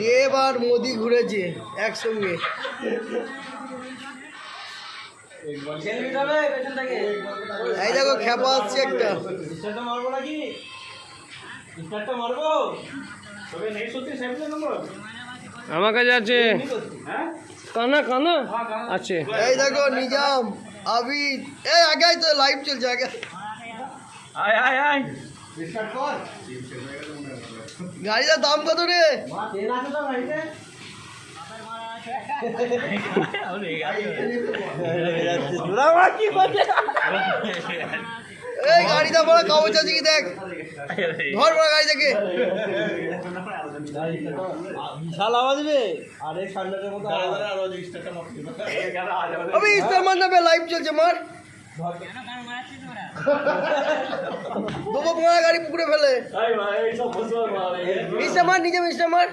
দেব আর মোদি ঘুরেছে একসঙ্গে। এই দেখো খেপা আসছে একটা। আমার কাছে আছে কানা কানা আছে। এই দেখো নিজাম আবিদ, এই আগে তো লাইভ চলছে আগে। আয় আয় আয় গাড়িটার দাম কত রে? এই গাড়িটা বড় কাগজ আছে কি দেখ, ধর বড় গাড়ি থেকে। বিশাল আওয়াজ রে। আরে সান্ডারের মতো আমি স্টার মার নেবে, লাইভ চলছে মার। দেবো পোড়া গাড়ি পুকুরে ফেলে। মিস্টার মার, নিজে মিস্টার মার।